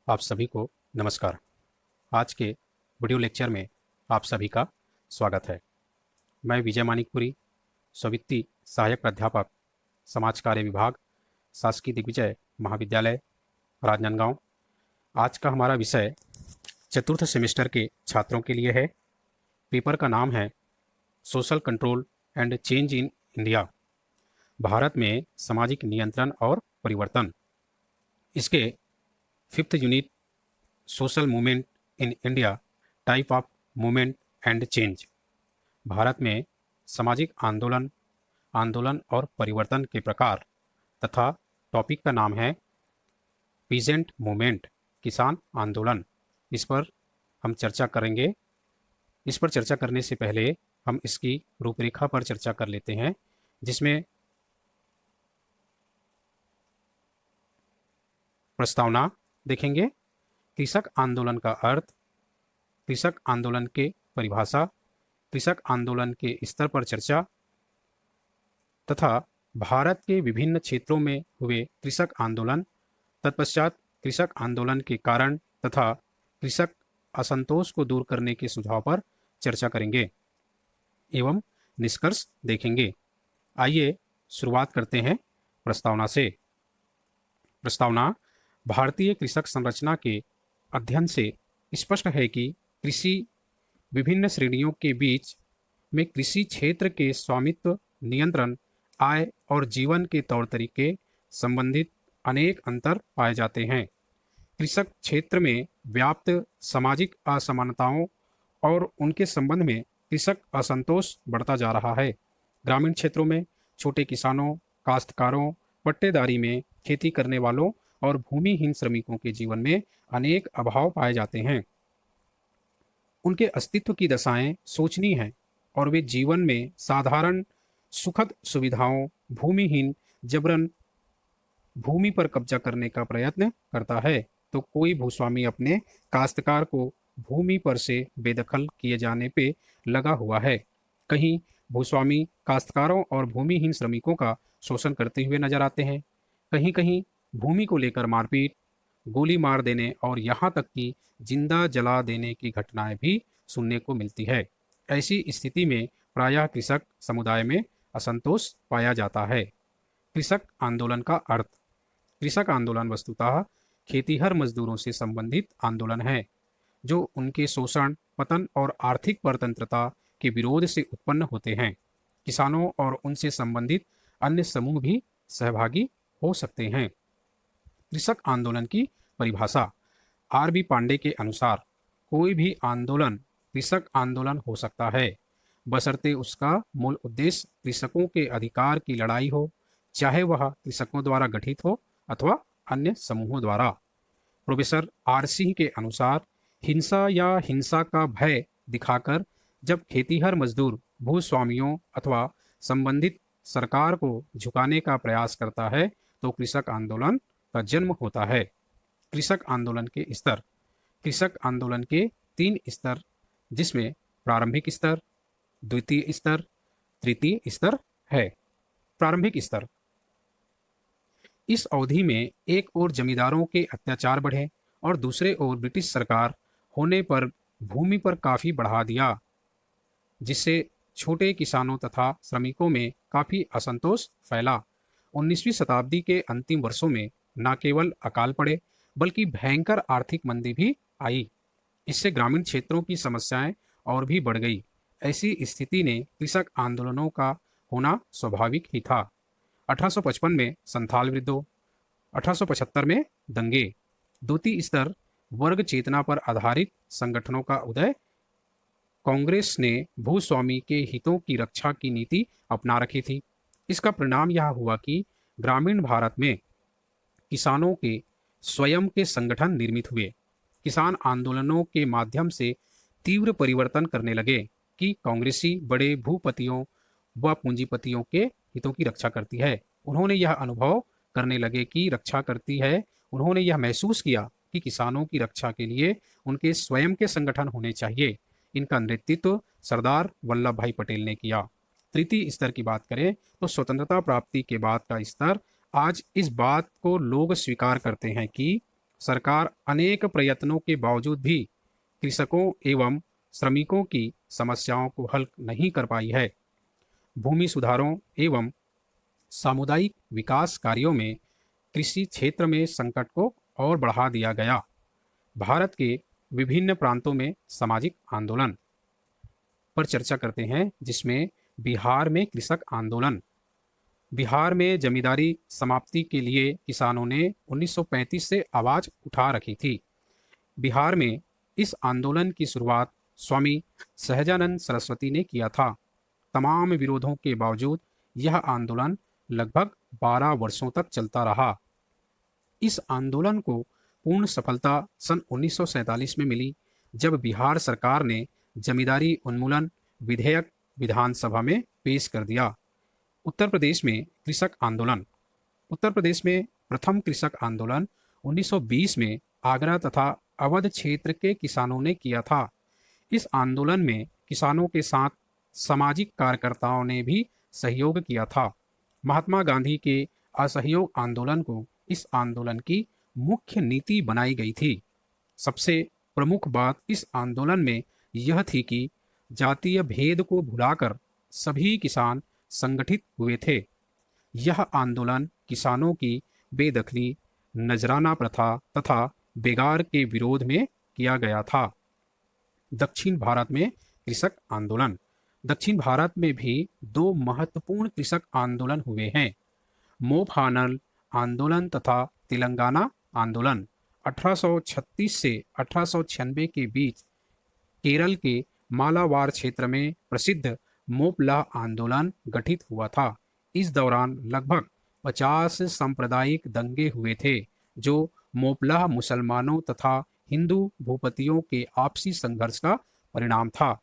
आप सभी को नमस्कार। आज के वीडियो लेक्चर में आप सभी का स्वागत है। मैं विजय मानिकपुरी, स्ववित्ती सहायक प्राध्यापक, समाज कार्य विभाग, शासकीय दिग्विजय महाविद्यालय, राजनांदगांव। आज का हमारा विषय चतुर्थ सेमेस्टर के छात्रों के लिए है। पेपर का नाम है social control and change in India, Bharat में सामाजिक नियंत्रण और परिवर्तन। इसके 5th unit social movement in India, type of movement and change, Bharat में सामाजिक आंदोलन और परिवर्तन के प्रकार, तथा टॉपिक का नाम है पीजेंट मूवमेंट, किसान आंदोलन। इस पर हम चर्चा करेंगे। इस पर चर्चा करने से पहले हम इसकी रूपरेखा पर चर्चा कर लेते हैं, जिसमें प्रस्तावना देखेंगे, कृषक आंदोलन का अर्थ, कृषक आंदोलन के परिभाषा, कृषक आंदोलन के स्तर पर चर्चा तथा भारत के विभिन्न क्षेत्रों में हुए कृषक आंदोलन, तत्पश्चात कृषक आंदोलन के कारण तथा कृषक असंतोष को दूर करने के सुझाव पर चर्चा करेंगे एवं निष्कर्ष देखेंगे। आइए शुरुआत करते हैं प्रस्तावना से। प्रस्तावना: भारतीय कृषक संरचना के अध्ययन से स्पष्ट है कि कृषि विभिन्न श्रेणियों के बीच में कृषि क्षेत्र के स्वामित्व, नियंत्रण, आय और जीवन के तौर तरीके संबंधित अनेक अंतर पाए जाते हैं। कृषक क्षेत्र में व्याप्त सामाजिक असमानताओं और उनके संबंध में कृषक असंतोष बढ़ता जा रहा है। ग्रामीण क्षेत्रों में छोटे किसानों, काश्तकारों, पट्टेदारी में खेती करने वालों और भूमिहीन श्रमिकों के जीवन में अनेक अभाव पाए जाते हैं। उनके अस्तित्व की दशाएं सोचनीय हैं और वे जीवन में साधारण सुखद सुविधाओं, भूमिहीन जबरन भूमि पर कब्जा करने का प्रयत्न करता है तो कोई भूस्वामी अपने काश्तकार को भूमि पर से बेदखल किए जाने पे लगा हुआ है। कहीं भूस्वामी काश्तकारों और भूमिहीन श्रमिकों का शोषण करते हुए नजर आते हैं। कहीं कहीं भूमि को लेकर मारपीट, गोली मार देने और यहाँ तक कि जिंदा जला देने की घटनाएं भी सुनने को मिलती है। ऐसी स्थिति में प्रायः कृषक समुदाय में असंतोष पाया जाता है। कृषक आंदोलन का अर्थ: कृषक आंदोलन वस्तुतः खेतीहर मजदूरों से संबंधित आंदोलन है, जो उनके शोषण, पतन और आर्थिक परतंत्रता के विरोध से उत्पन्न होते हैं। किसानों और उनसे संबंधित अन्य समूह भी सहभागी हो सकते हैं। कृषक आंदोलन की परिभाषा: आर बी पांडे के अनुसार कोई भी आंदोलन कृषक आंदोलन हो सकता है, बशर्ते उसका मूल उद्देश्य कृषकों के अधिकार की लड़ाई हो, चाहे वह कृषकों द्वारा गठित हो अथवा अन्य समूहों द्वारा। प्रोफेसर आर सिंह के अनुसार हिंसा या हिंसा का भय दिखाकर जब खेतीहर मजदूर भूस्वामियों अथवा संबंधित सरकार को झुकाने का प्रयास करता है तो कृषक आंदोलन का जन्म होता है। कृषक आंदोलन के स्तर: कृषक आंदोलन के 3 स्तर, जिसमें प्रारंभिक स्तर, द्वितीय स्तर, तृतीय स्तर है। प्रारंभिक स्तर: इस अवधि में एक ओर जमींदारों के अत्याचार बढ़े और दूसरे ओर ब्रिटिश सरकार होने पर भूमि पर काफी बढ़ा दिया, जिससे छोटे किसानों तथा श्रमिकों में काफी असंतोष फैला। 19वीं शताब्दी के अंतिम वर्षों में न केवल अकाल पड़े बल्कि भयंकर आर्थिक मंदी भी आई। इससे ग्रामीण क्षेत्रों की समस्याएं और भी बढ़ गई। ऐसी स्थिति ने कृषक आंदोलनों का होना स्वाभाविक ही था। 1855 में संथाल विद्रोह, 1875 में दंगे। द्वितीय स्तर: वर्ग चेतना पर आधारित संगठनों का उदय। कांग्रेस ने भूस्वामी के हितों की रक्षा की नीति अपना रखी थी। इसका परिणाम यह हुआ कि ग्रामीण भारत में किसानों के स्वयं के संगठन निर्मित हुए। किसान आंदोलनों के माध्यम से तीव्र परिवर्तन करने लगे कि कांग्रेसी बड़े भूपतियों व पूंजीपतियों के हितों की रक्षा करती है। उन्होंने यह अनुभव करने लगे कि रक्षा करती है। उन्होंने यह महसूस किया कि किसानों की रक्षा के लिए उनके स्वयं के संगठन होने चाहिए। इनका नेतृत्व सरदार वल्लभ भाई पटेल ने किया। तृतीय स्तर की बात करें तो स्वतंत्रता प्राप्ति के बाद का स्तर। आज इस बात को लोग स्वीकार करते हैं कि सरकार अनेक प्रयत्नों के बावजूद भी कृषकों एवं श्रमिकों की समस्याओं को हल नहीं कर पाई है। भूमि सुधारों एवं सामुदायिक विकास कार्यों में कृषि क्षेत्र में संकट को और बढ़ा दिया गया। भारत के विभिन्न प्रांतों में सामाजिक आंदोलन पर चर्चा करते हैं, जिसमें बिहार में कृषक आंदोलन। बिहार में जमींदारी समाप्ति के लिए किसानों ने 1935 से आवाज उठा रखी थी। बिहार में इस आंदोलन की शुरुआत स्वामी सहजानंद सरस्वती ने किया था। तमाम विरोधों के बावजूद यह आंदोलन लगभग 12 वर्षों तक चलता रहा। इस आंदोलन को पूर्ण सफलता सन 1947 में मिली, जब बिहार सरकार ने जमींदारी उन्मूलन विधेयक विधानसभा में पेश कर दिया। उत्तर प्रदेश में कृषक आंदोलन। उत्तर प्रदेश में प्रथम कृषक आंदोलन 1920 में आगरा तथा अवध क्षेत्र के किसानों ने किया था। इस आंदोलन में किसानों के साथ सामाजिक कार्यकर्ताओं ने भी सहयोग किया था। महात्मा गांधी के असहयोग आंदोलन को इस आंदोलन की मुख्य नीति बनाई गई थी। सबसे प्रमुख बात इस आंदोलन में यह थी कि जातीय भेद को भुलाकर सभी किसान संगठित हुए थे। यह आंदोलन किसानों की बेदखली, नजराना प्रथा तथा बेगार के विरोध में किया गया था। दक्षिण भारत में कृषक आंदोलन। दक्षिण भारत में भी 2 महत्वपूर्ण कृषक आंदोलन हुए हैं, मोफानल आंदोलन तथा तेलंगाना आंदोलन। 1836 से 1896 के बीच केरल के मालाबार क्षेत्र में प्रसिद्ध मोपलाह आंदोलन गठित हुआ था। इस दौरान लगभग 50 सांप्रदायिक दंगे हुए थे, जो मोपलाह मुसलमानों तथा हिंदू भूपतियों के आपसी संघर्ष का परिणाम था।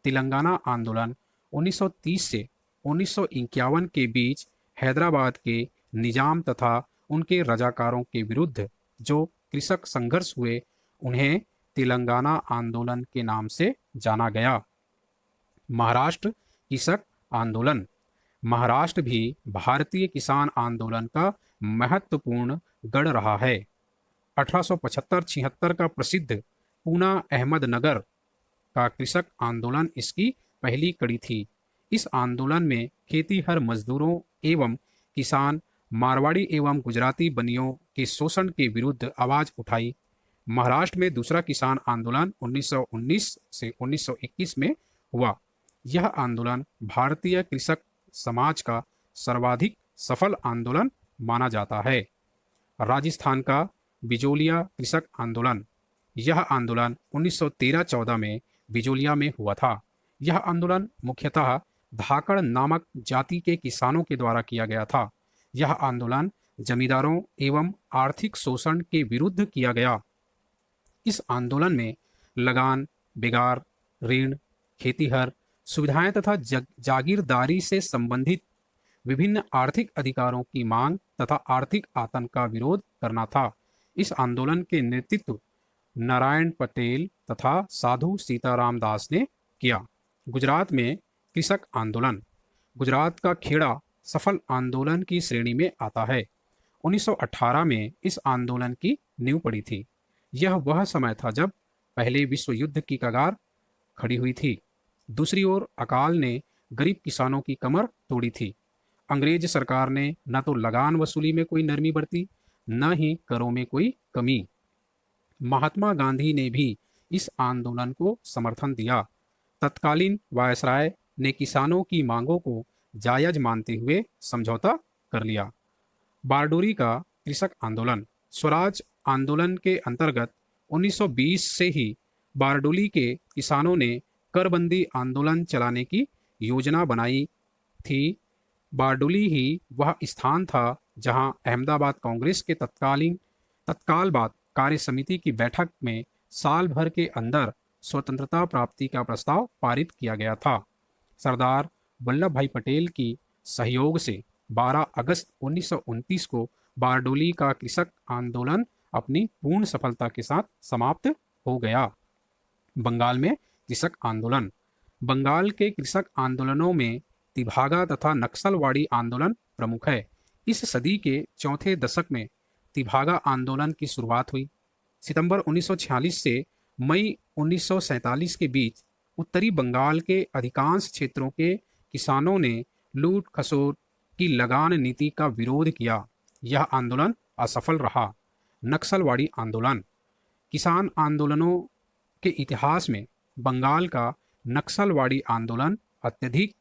तेलंगाना आंदोलन 1930 से 1951 के बीच हैदराबाद के निजाम तथा उनके रजाकारों के विरुद्ध जो कृषक संघर्ष हुए, उन्हें तेलंगाना आंदोलन के नाम से जाना गया। महाराष्ट्र कृषक आंदोलन। महाराष्ट्र भी भारतीय किसान आंदोलन का महत्वपूर्ण गढ़ रहा है। 1875-76 का प्रसिद्ध पूना अहमदनगर का कृषक आंदोलन इसकी पहली कड़ी थी। इस आंदोलन में खेतीहर मजदूरों एवं किसान, मारवाड़ी एवं गुजराती बनियों के शोषण के विरुद्ध आवाज उठाई। महाराष्ट्र में दूसरा किसान आंदोलन 1919 से 1921 में हुआ। यह आंदोलन भारतीय कृषक समाज का सर्वाधिक सफल आंदोलन माना जाता है। राजस्थान का बिजोलिया कृषक आंदोलन। यह आंदोलन 1913-14 में बिजोलिया में हुआ था। यह आंदोलन मुख्यतः धाकड़ नामक जाति के किसानों के द्वारा किया गया था। यह आंदोलन जमींदारों एवं आर्थिक शोषण के विरुद्ध किया गया। इस आंदोलन में लगान, बेगार, ऋण, खेतीहर सुविधाएं तथा जागीरदारी से संबंधित विभिन्न आर्थिक अधिकारों की मांग तथा आर्थिक आतंक का विरोध करना था। इस आंदोलन के नेतृत्व नारायण पटेल तथा साधु सीताराम दास ने किया। गुजरात में कृषक आंदोलन। गुजरात का खेड़ा सफल आंदोलन की श्रेणी में आता है। 1918 में इस आंदोलन की नींव पड़ी थी। यह वह समय था जब पहले विश्व युद्ध की कगार खड़ी हुई थी। दूसरी ओर अकाल ने गरीब किसानों की कमर तोड़ी थी। अंग्रेज सरकार ने न तो लगान वसूली में कोई नरमी बरती, न ही करों में कोई कमी। महात्मा गांधी ने भी इस आंदोलन को समर्थन दिया। तत्कालीन वायसराय ने किसानों की मांगों को जायज मानते हुए समझौता कर लिया। बारडोली का कृषक आंदोलन। स्वराज आंदोलन के अंतर्गत 1920 से ही बारडोली के किसानों ने करबंदी आंदोलन चलाने की योजना बनाई थी। बारडोली ही वह स्थान था जहां अहमदाबाद कांग्रेस के तत्काल बाद कार्य समिति की बैठक में साल भर के अंदर स्वतंत्रता प्राप्ति का प्रस्ताव पारित किया गया था। सरदार वल्लभ भाई पटेल की सहयोग से 12 अगस्त 1929 को बारडोली का कृषक आंदोलन अपनी पूर्ण सफलता के साथ समाप्त हो गया। बंगाल में कृषक आंदोलन। बंगाल के कृषक आंदोलनों में तिभागा तथा नक्सलवाड़ी आंदोलन प्रमुख है। इस सदी के चौथे दशक में तिभागा आंदोलन की शुरुआत हुई। सितंबर 1946 से मई 1947 के बीच उत्तरी बंगाल के अधिकांश क्षेत्रों के किसानों ने लूट खसोट की लगान नीति का विरोध किया। यह आंदोलन असफल रहा। नक्सलवाड़ी आंदोलन। किसान आंदोलनों के इतिहास में बंगाल का नक्सलवाड़ी आंदोलन अत्यधिक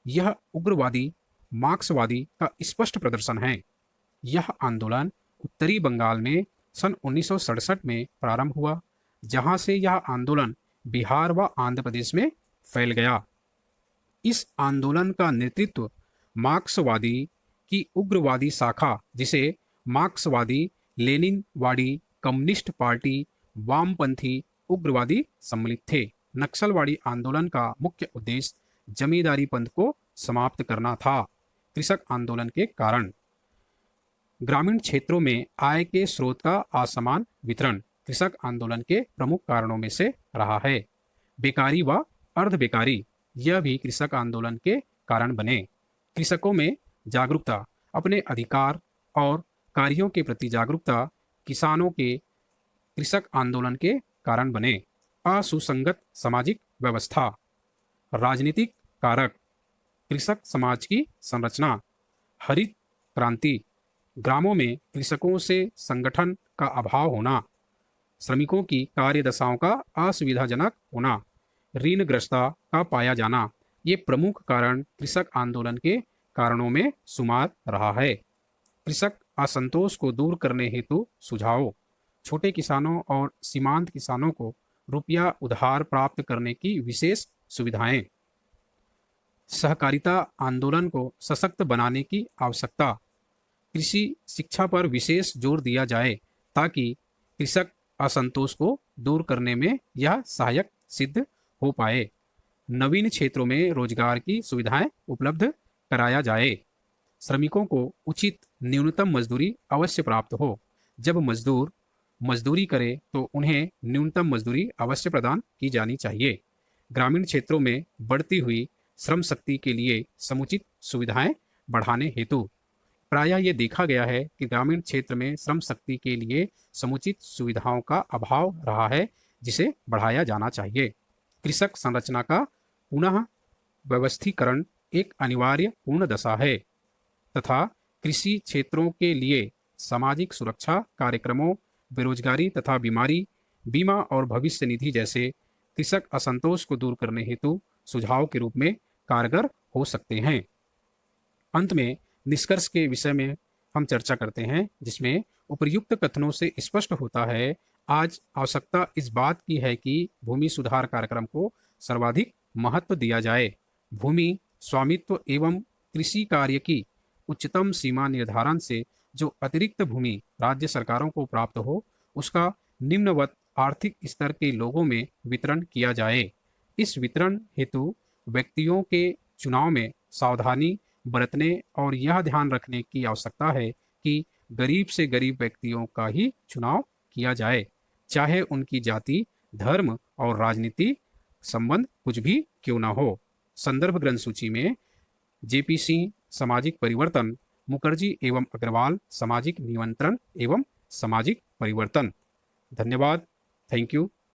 यह उग्रवादी मार्क्सवादी का स्पष्ट प्रदर्शन है। यह आंदोलन उत्तरी बंगाल में सन 1967 में प्रारंभ हुआ, जहां से यह आंदोलन बिहार व आंध्र प्रदेश में फैल गया। इस आंदोलन का नेतृत्व मार्क्सवादी की उग्रवादी शाखा, जिसे मार्क्सवादी लेनिनवादी कम्युनिस्ट पार्टी वामपंथी उग्रवादी सम्मिलित थे। नक्सलवाड़ी आंदोलन का मुख्य उद्देश्य जमींदारी पंथ को समाप्त करना था। कृषक आंदोलन के कारण। ग्रामीण क्षेत्रों में आय के स्रोत का असमान वितरण कृषक आंदोलन के प्रमुख कारणों में से रहा है। बेकारी व अर्ध बेकारी, यह भी कृषक आंदोलन के कारण बने। कृषकों में जागरूकता, अपने अधिकार और कार्यों के प्रति जागरूकता किसानों के कृषक आंदोलन के कारण बने। असुसंगत सामाजिक व्यवस्था। राजनीतिक कारक। कृषक समाज की संरचना। हरित क्रांति। ग्रामों में कृषकों से संगठन का अभाव होना। श्रमिकों की कार्यदशाओं का असुविधाजनक होना। ऋणग्रस्तता का पाया जाना, ये प्रमुख कारण कृषक आंदोलन के कारणों में शुमार रहा है। कृषक असंतोष को दूर करने हेतु सुझाव। छोटे किसानों और सीमांत किसानों को रुपया उधार प्राप्त करने की विशेष सुविधाएं। सहकारिता आंदोलन को सशक्त बनाने की आवश्यकता। कृषि शिक्षा पर विशेष जोर दिया जाए ताकि कृषक असंतोष को दूर करने में यह सहायक सिद्ध हो पाए। नवीन क्षेत्रों में रोजगार की सुविधाएं उपलब्ध कराया जाए। श्रमिकों को उचित न्यूनतम मजदूरी अवश्य प्राप्त हो। जब मजदूर मजदूरी करे तो उन्हें न्यूनतम मजदूरी अवश्य प्रदान की जानी चाहिए। ग्रामीण क्षेत्रों में बढ़ती हुई श्रम शक्ति के लिए समुचित सुविधाएं बढ़ाने हेतु। प्रायः ये देखा गया है कि ग्रामीण क्षेत्र में श्रम शक्ति के लिए समुचित सुविधाओं का अभाव रहा है, जिसे बढ़ाया जाना चाहिए। कृषक संरचना का पुनः व्यवस्थीकरण एक अनिवार्य पूर्ण दशा है तथा कृषि क्षेत्रों के लिए सामाजिक सुरक्षा कार्यक्रमों, बेरोजगारी तथा बीमारी बीमा और भविष्य निधि जैसे कृषक असंतोष को दूर करने हेतु सुझाव के रूप में कारगर हो सकते हैं। अंत में निष्कर्ष के विषय में हम चर्चा करते हैं, जिसमें उपर्युक्त कथनों से स्पष्ट होता है आज आवश्यकता इस बात की है कि भूमि सुधार कार्यक्रम को सर्वाधिक महत्व दिया जाए। भूमि स्वामित्व एवं कृषि कार्य की उच्चतम सीमा निर्धारण से जो अतिरिक्त भूमि राज्य सरकारों को प्राप्त हो, उसका निम्नवत आर्थिक स्तर के लोगों में वितरण किया जाए। इस वितरण हेतु व्यक्तियों के चुनाव में सावधानी बरतने और यह ध्यान रखने की आवश्यकता है कि गरीब से गरीब व्यक्तियों का ही चुनाव किया जाए, चाहे उनकी जाति, धर्म और राजनीति संबंध कुछ भी क्यों न हो। संदर्भ ग्रंथ सूची में जेपी सिंह सामाजिक परिवर्तन, मुखर्जी एवं अग्रवाल सामाजिक नियंत्रण एवं सामाजिक परिवर्तन। धन्यवाद। Thank you.